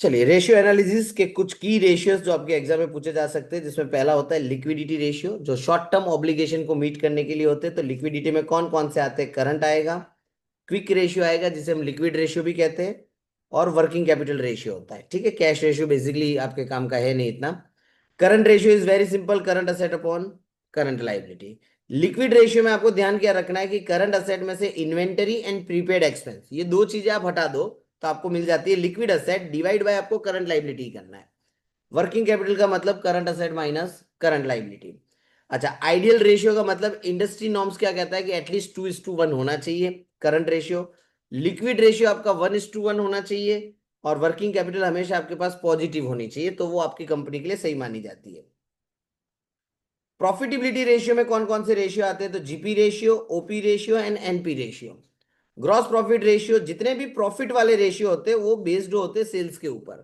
चलिए, ratio analysis के कुछ की रेशियोज जो आपके एग्जाम में पूछे जा सकते हैं, जिसमें पहला होता है लिक्विडिटी रेशियो, जो शॉर्ट टर्म ऑब्लिगेशन को मीट करने के लिए होते हैं। तो लिक्विडिटी में कौन कौन से आते हैं? करंट आएगा, क्विक रेशियो आएगा जिसे हम लिक्विड रेशियो भी कहते हैं, और वर्किंग कैपिटल रेशियो होता है। ठीक है, कैश रेशियो बेसिकली आपके काम का है नहीं इतना। Current ratio is very simple, current asset upon current liability. Liquid ratio में आपको ध्यान क्या रखना है कि करंट असेट में से इन्वेंटरी एंड प्रीपेड एक्सपेंस, ये दो चीजें आप हटा दो तो आपको मिल जाती है लिक्विड असेट डिवाइड बाय आपको करंट लाइबिलिटी करना है। वर्किंग कैपिटल का मतलब current asset minus current liability. अच्छा, आइडियल रेशियो का मतलब इंडस्ट्री नॉर्म्स क्या कहता है कि एटलीस्ट 2:1 होना चाहिए करंट रेशियो। लिक्विड रेशियो आपका 1:1 होना चाहिए, और वर्किंग कैपिटल हमेशा आपके पास पॉजिटिव होनी चाहिए, तो वो आपकी कंपनी के लिए सही मानी जाती है। प्रॉफिटेबिलिटी रेशियो में कौन कौन से रेशियो आते हैं? तो GP ratio, OP ratio and NP ratio. Gross profit ratio, जितने भी प्रॉफिट वाले रेशियो होते हैं वो बेस्ड होते हैं सेल्स के ऊपर।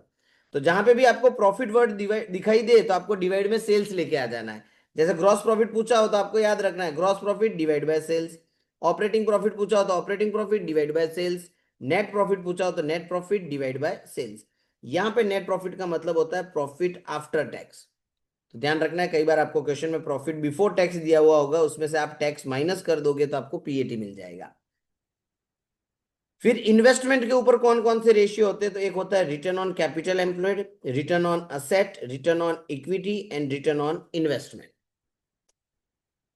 तो जहां पे भी आपको प्रॉफिट वर्ड दिखाई दे तो आपको डिवाइड में सेल्स लेके आ जाना है। जैसे ग्रॉस प्रॉफिट पूछा हो तो आपको याद रखना है gross profit divide by sales. Operating profit पूछा हो तो operating profit divide by sales. Net profit पूछा हो तो net profit divide by sales. यहां पे नेट प्रॉफिट का मतलब होता है प्रॉफिट आफ्टर टैक्स। तो ध्यान रखना है, कई बार आपको क्वेश्चन में प्रॉफिट बिफोर टैक्स दिया हुआ होगा, उसमें से आप टैक्स माइनस कर दोगे तो आपको पीएटी मिल जाएगा। फिर इन्वेस्टमेंट के ऊपर कौन कौन से रेशियो होते हैं? तो एक होता है return on capital employed, return on asset, return on equity and return on investment.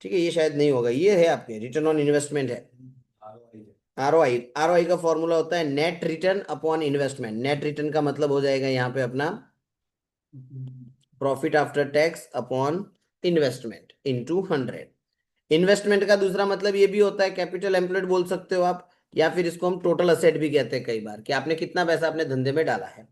ठीक है, ये शायद नहीं होगा, ये है आपके रिटर्न ऑन इन्वेस्टमेंट है। आरओआई, आरओआई का फॉर्मूला होता है net return upon investment. Net return का मतलब हो जाएगा यहाँ पे अपना profit after tax upon investment into 100। Investment का दूसरा मतलब ये भी होता है कैपिटल एम्प्लॉयड बोल सकते हो आप, या फिर इसको हम टोटल असेट भी कहते हैं कई बार, कि आपने कितना पैसा अपने धंधे में डाला है।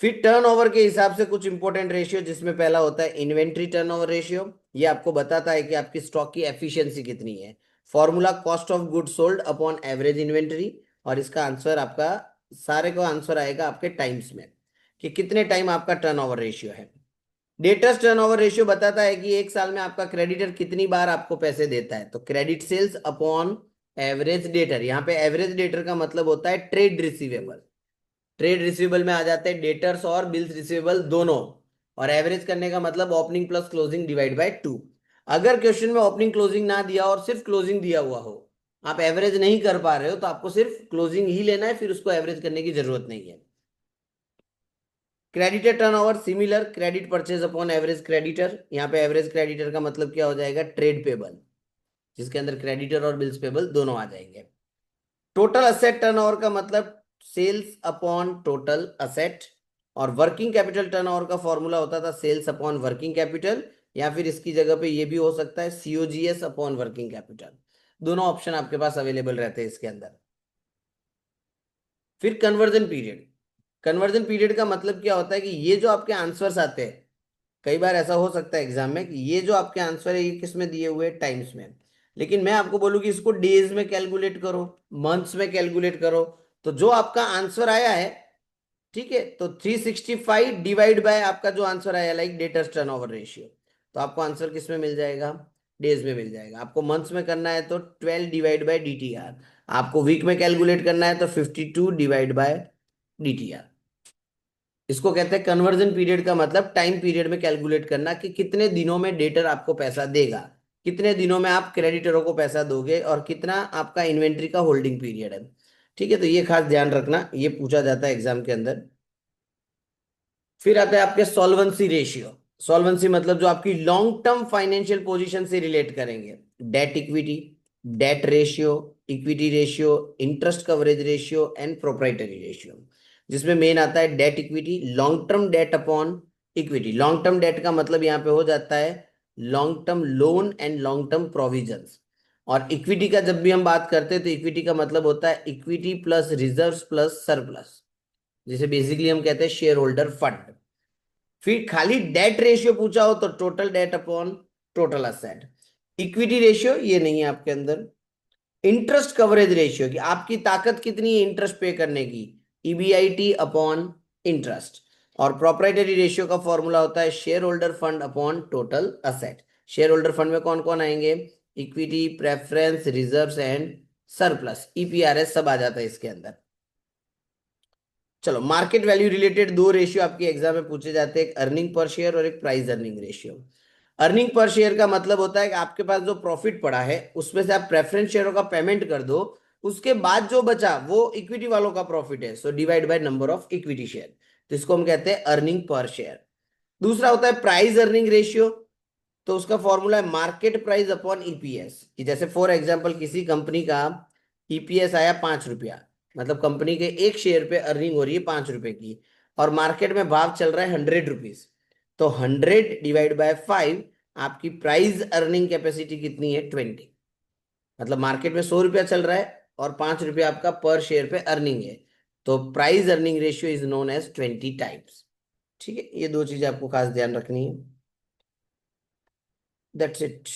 फिर टर्नओवर के हिसाब से कुछ इंपॉर्टेंट रेशियो, जिसमें पहला होता है इन्वेंट्री टर्नओवर रेशियो। ये आपको बताता है कि आपकी स्टॉक की एफिशिएंसी कितनी है। Formula cost of good sold upon average inventory, और इसका आंसर आपका, सारे का आंसर आएगा आपके टाइम्स में, कि कितने टाइम आपका टर्नओवर रेशियो है। डेटर्स टर्नओवर रेशियो बताता है कि एक साल में आपका क्रेडिटर कितनी बार आपको पैसे देता है। तो credit sales upon average debtor, यहाँ पे एवरेज डेटर का मतलब होता है ट्रेड रिसीवेबल। ट्रेड रिसीवेबल में आ जाते हैं डेटर्स और बिल्स रिसीवेबल दोनों। और एवरेज करने का मतलब opening plus closing divide by 2। अगर क्वेश्चन में ओपनिंग क्लोजिंग ना दिया और सिर्फ क्लोजिंग दिया हुआ हो, आप एवरेज नहीं कर पा रहे हो, तो आपको सिर्फ क्लोजिंग ही लेना है, फिर उसको एवरेज करने की जरूरत नहीं है। Creditor turnover similar, credit purchase upon average creditor. यहाँ पे एवरेज क्रेडिटर का मतलब क्या हो जाएगा? ट्रेड पेबल, जिसके अंदर क्रेडिटर और बिल्स पेबल दोनों आ जाएंगे। टोटल असेट टर्नओवर का मतलब सेल्स अपॉन टोटल असेट। और वर्किंग कैपिटल टर्नओवर का फॉर्मूला होता था सेल्स अपॉन वर्किंग कैपिटल, या फिर इसकी जगह पे ये भी हो सकता है सीओजीएस अपॉन वर्किंग कैपिटल। दोनों ऑप्शन आपके पास अवेलेबल रहते हैं इसके अंदर। फिर कन्वर्जन पीरियड। कन्वर्जन पीरियड का मतलब क्या होता है कि ये जो आपके आंसर्स आते हैं, कई बार ऐसा हो सकता है एग्जाम में कि ये जो आपके आंसर है ये किस में दिए हुए? टाइम्स में। लेकिन मैं आपको बोलूँ कि इसको डेज में कैलकुलेट करो, मंथ्स में कैलकुलेट करो, तो जो आपका आंसर आया है, ठीक है, तो 365 डिवाइड बाय आपका जो आंसर आया लाइक डेटर्स टर्नओवर रेशियो, तो आपको आंसर किस में मिल जाएगा? डेज में मिल जाएगा। आपको मंथ्स में करना है तो 12 डिवाइड बाय डीटीआर। आपको वीक में कैलकुलेट करना है तो 52 डिवाइड बाय डीटीआर। इसको कहते हैं कन्वर्जन पीरियड, का मतलब टाइम पीरियड में कैलकुलेट करना कि कितने दिनों में डेटर आपको पैसा देगा, कितने दिनों में आप क्रेडिटरों को पैसा दोगे, और कितना आपका इन्वेंट्री का होल्डिंग पीरियड है। ठीक है, तो ये खास ध्यान रखना, ये पूछा जाता है एग्जाम के अंदर। फिर आता है आपके सॉल्वेंसी रेशियो। सॉल्वेंसी मतलब जो आपकी लॉन्ग टर्म फाइनेंशियल पोजीशन से रिलेट करेंगे। Debt equity, debt ratio, equity ratio, interest coverage ratio and proprietary ratio. जिसमें मेन आता है debt equity, long term debt upon equity. Long term debt का मतलब यहाँ पे हो जाता है long term loan and long term provisions. और इक्विटी का जब भी हम बात करते हैं तो इक्विटी का मतलब होता है equity plus reserves plus surplus, जिसे बेसिकली हम कहते हैं शेयर होल्डर फंड। फिर खाली डेट रेशियो पूछा हो तो total date upon total asset. Equity ratio ये नहीं है आपके अंदर। इंटरेस्ट कवरेज रेशियो, कि आपकी ताकत कितनी है इंटरेस्ट पे करने की, ईबीआईटी अपॉन इंटरेस्ट। और प्रोप्राइटरी रेशियो का फॉर्मूला होता है share holder fund upon total asset. Share holder fund में कौन कौन आएंगे? Equity, preference, reserves and surplus, EPRS सब आ जाता है इसके अंदर। चलो, मार्केट वैल्यू रिलेटेड दो रेशियो आपके एग्जाम में पूछे जाते हैं, एक अर्निंग पर शेयर और एक price earning ratio. Earning per share का मतलब होता है कि आपके पास जो प्रॉफिट पड़ा है उसमें से आप प्रेफरेंस शेयरों का पेमेंट कर दो, उसके बाद जो बचा वो इक्विटी वालों का प्रॉफिट है, so divide by number of equity share, तो इसको हम कहते हैं अर्निंग पर शेयर। दूसरा होता है प्राइस अर्निंग रेशियो, तो उसका फॉर्मूला है मार्केट प्राइस अपॉन ईपीएस। कि जैसे फॉर एग्जांपल किसी कंपनी का ईपीएस आया 5 रुपया, मतलब कंपनी के एक शेयर पे अर्निंग हो रही है 5 रुपए की, और मार्केट में भाव चल रहा है 100 रुपीज, तो 100 डिवाइड बाय 5, आपकी प्राइस अर्निंग कैपेसिटी कितनी है? 20। मतलब मार्केट में 100 रुपया चल रहा है और 5 रुपया आपका पर शेयर पे अर्निंग है, तो price earning ratio is known as 20 times. ठीक है, ये दो चीजें आपको खास ध्यान रखनी है। That's it.